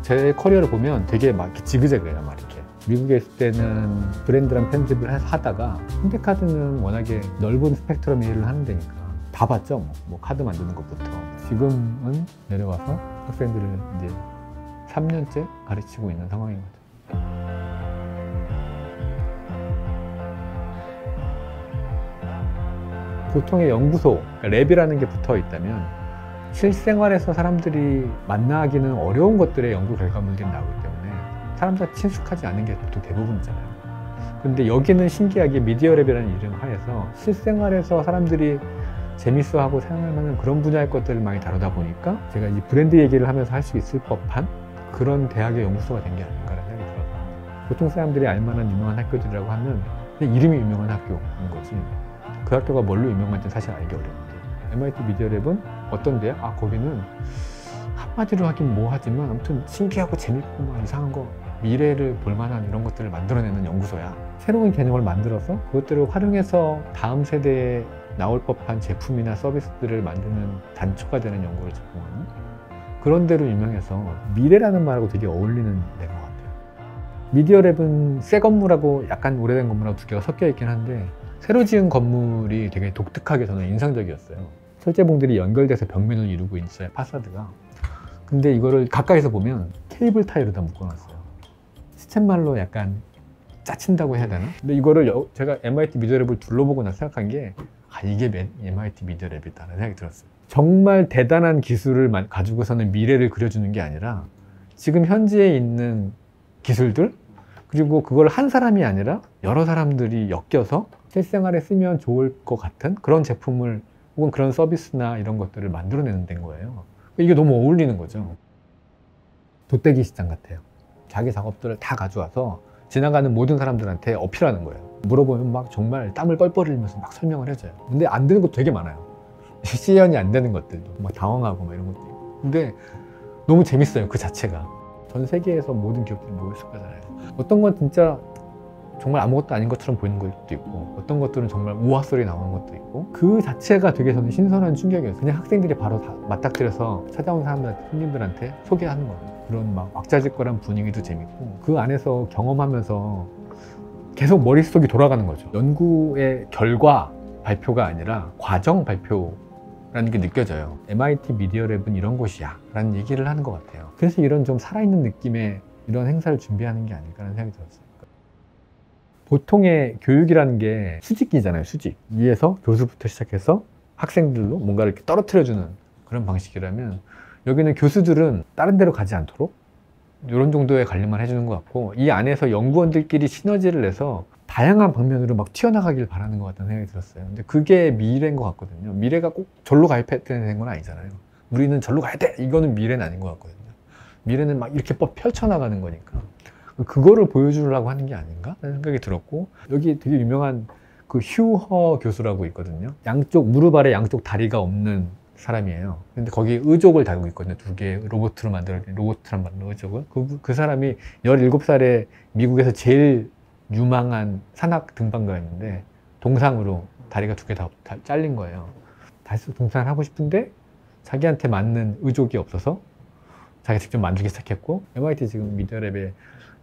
제 커리어를 보면 되게 막 이렇게 지그재그예요. 막 이렇게 미국에 있을 때는 브랜드랑 편집을 하다가 현대카드는 워낙에 넓은 스펙트럼의 일을 하는 데니까 다 봤죠. 뭐 카드 만드는 것부터. 지금은 내려와서 학생들을 이제 3년째 가르치고 있는 상황인 거죠. 보통의 연구소, 그러니까 랩이라는 게 붙어 있다면 실생활에서 사람들이 만나기는 어려운 것들의 연구 결과물들이 나오기 때문에 사람들과 친숙하지 않은 게 보통 대부분이잖아요. 근데 여기는 신기하게 미디어랩이라는 이름 하에서 실생활에서 사람들이 재밌어하고 사용하는 그런 분야의 것들을 많이 다루다 보니까 제가 이 브랜드 얘기를 하면서 할 수 있을 법한 그런 대학의 연구소가 된 게 아닌가라는 생각이 들어서 보통 사람들이 알만한 유명한 학교들이라고 하면 그냥 이름이 유명한 학교인 거지 그 학교가 뭘로 유명한지 사실 알기 어려운데 MIT 미디어랩은 어떤 대학? 거기는 한마디로 하긴 뭐 하지만 아무튼 신기하고 재밌고 막 이상한 거 미래를 볼만한 이런 것들을 만들어내는 연구소야. 새로운 개념을 만들어서 그것들을 활용해서 다음 세대에 나올 법한 제품이나 서비스들을 만드는 단초가 되는 연구를 제공하는 그런 데로 유명해서 미래라는 말하고 되게 어울리는 데인 것 같아요. 미디어랩은 새 건물하고 약간 오래된 건물하고 두 개가 섞여 있긴 한데 새로 지은 건물이 되게 독특하게 저는 인상적이었어요. 철제봉들이 연결돼서 벽면을 이루고 있어요, 파사드가. 근데 이거를 가까이서 보면 케이블 타이로 다 묶어놨어요. 시쳇말로 약간 짜친다고 해야 되나? 근데 이거를 제가 MIT 미디어랩을 둘러보고 나서 생각한 게 이게 MIT 미디어랩이다라는 생각이 들었어요. 정말 대단한 기술을 가지고서는 미래를 그려주는 게 아니라 지금 현지에 있는 기술들 그리고 그걸 한 사람이 아니라 여러 사람들이 엮여서 실생활에 쓰면 좋을 것 같은 그런 제품을 혹은 그런 서비스나 이런 것들을 만들어내는 데인 거예요. 이게 너무 어울리는 거죠. 돗대기 시장 같아요. 자기 작업들을 다 가져와서 지나가는 모든 사람들한테 어필하는 거예요. 물어보면 막 정말 땀을 뻘뻘 흘리면서 막 설명을 해줘요. 근데 안 되는 것도 되게 많아요. 시연이 안 되는 것들도 막 당황하고 막 이런 것도 있고. 근데 너무 재밌어요, 그 자체가. 전 세계에서 모든 기업들이 모였을 거잖아요. 어떤 건 진짜 정말 아무것도 아닌 것처럼 보이는 것도 있고 어떤 것들은 정말 우화 소리 나오는 것도 있고 그 자체가 되게 저는 신선한 충격이었어요. 그냥 학생들이 바로 다 맞닥뜨려서 찾아온 사람들한테 손님들한테 소개하는 거예요. 그런 막 왁자지껄한 분위기도 재밌고 그 안에서 경험하면서 계속 머릿속이 돌아가는 거죠. 연구의 결과 발표가 아니라 과정 발표라는 게 느껴져요. MIT 미디어랩은 이런 곳이야 라는 얘기를 하는 것 같아요. 그래서 이런 좀 살아있는 느낌의 이런 행사를 준비하는 게 아닐까라는 생각이 들었어요. 보통의 교육이라는 게 수직이잖아요. 수직. 위에서 교수부터 시작해서 학생들로 뭔가를 이렇게 떨어뜨려주는 그런 방식이라면 여기는 교수들은 다른 데로 가지 않도록 이런 정도의 관리만 해주는 것 같고 이 안에서 연구원들끼리 시너지를 내서 다양한 방면으로 막 튀어나가길 바라는 것 같다는 생각이 들었어요. 근데 그게 미래인 것 같거든요. 미래가 꼭 절로 가야 되는 건 아니잖아요. 우리는 절로 가야 돼! 이거는 미래는 아닌 것 같거든요. 미래는 막 이렇게 펼쳐나가는 거니까 그거를 보여주려고 하는 게 아닌가? 라는 생각이 들었고 여기 되게 유명한 그 휴허 교수라고 있거든요. 양쪽 무릎 아래 양쪽 다리가 없는 사람이에요. 근데 거기 의족을 다루고 있거든요. 두 개의 로봇으로 만든 의족을. 그 사람이 17살에 미국에서 제일 유망한 산악 등반가였는데 동상으로 다리가 두 개 다 잘린 거예요. 다시 등산을 하고 싶은데 자기한테 맞는 의족이 없어서 자기가 직접 만들기 시작했고 MIT 지금 미디어랩의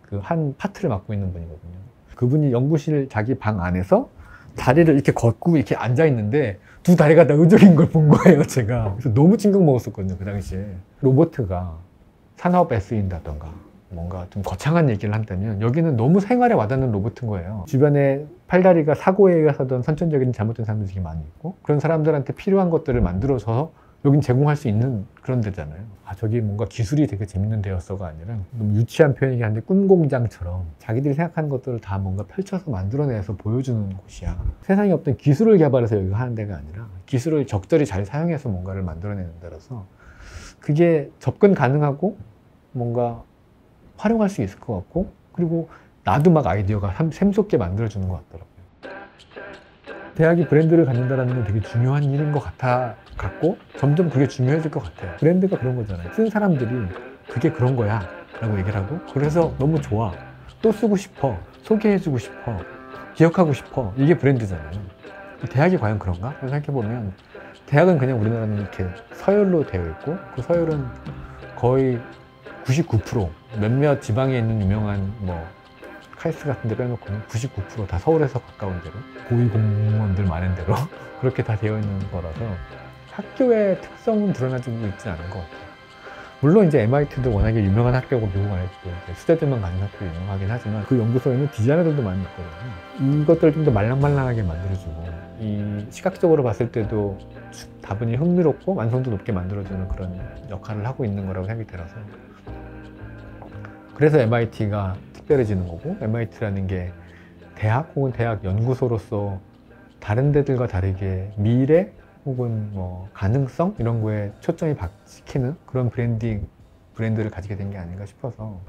그 한 파트를 맡고 있는 분이거든요. 그분이 연구실 자기 방 안에서 다리를 이렇게 걷고 이렇게 앉아 있는데 두 다리가 다 의족인 걸 본 거예요, 제가. 그래서 너무 충격 먹었었거든요, 그 당시에. 로보트가 산업에 쓰인다던가 뭔가 좀 거창한 얘기를 한다면 여기는 너무 생활에 와닿는 로봇인 거예요. 주변에 팔다리가 사고에 의해서든 선천적인 잘못된 사람들이 되게 많이 있고 그런 사람들한테 필요한 것들을 만들어서 여긴 제공할 수 있는 그런 데잖아요. 저기 뭔가 기술이 되게 재밌는 데였어가 아니라 너무 유치한 표현이긴 한데 꿈공장처럼 자기들이 생각하는 것들을 다 뭔가 펼쳐서 만들어내서 보여주는 곳이야. 세상에 없던 기술을 개발해서 여기가 하는 데가 아니라 기술을 적절히 잘 사용해서 뭔가를 만들어내는 데라서 그게 접근 가능하고 뭔가 활용할 수 있을 것 같고 그리고 나도 막 아이디어가 샘솟게 만들어주는 것 같더라고요. 대학이 브랜드를 갖는다는 건 되게 중요한 일인 것 같고 점점 그게 중요해질 것 같아요. 브랜드가 그런 거잖아요. 쓴 사람들이 그게 그런 거야 라고 얘기를 하고 그래서 너무 좋아, 또 쓰고 싶어, 소개해주고 싶어, 기억하고 싶어, 이게 브랜드잖아요. 대학이 과연 그런가? 생각해보면 대학은 그냥 우리나라는 이렇게 서열로 되어 있고 그 서열은 거의 99% 몇몇 지방에 있는 유명한 뭐 카이스트 같은 데 빼놓고는 99%다 서울에서 가까운 데로 고위공무원들 많은 데로 그렇게 다 되어 있는 거라서 학교의 특성은 드러나지고 있지 않은 것 같아요. 물론 이제 MIT도 워낙에 유명한 학교고 미국 안에도 수재들만 가는 학교 유명하긴 하지만 그 연구소에는 디자이너들도 많이 있거든요. 이것들을 좀 더 말랑말랑하게 만들어주고 이 시각적으로 봤을 때도 다분히 흥미롭고 완성도 높게 만들어주는 그런 역할을 하고 있는 거라고 생각이 들어서 그래서 MIT가 특별해지는 거고 MIT라는 게 대학 혹은 대학 연구소로서 다른 데들과 다르게 미래 혹은 뭐 가능성 이런 거에 초점이 시키는 그런 브랜드를 가지게 된 게 아닌가 싶어서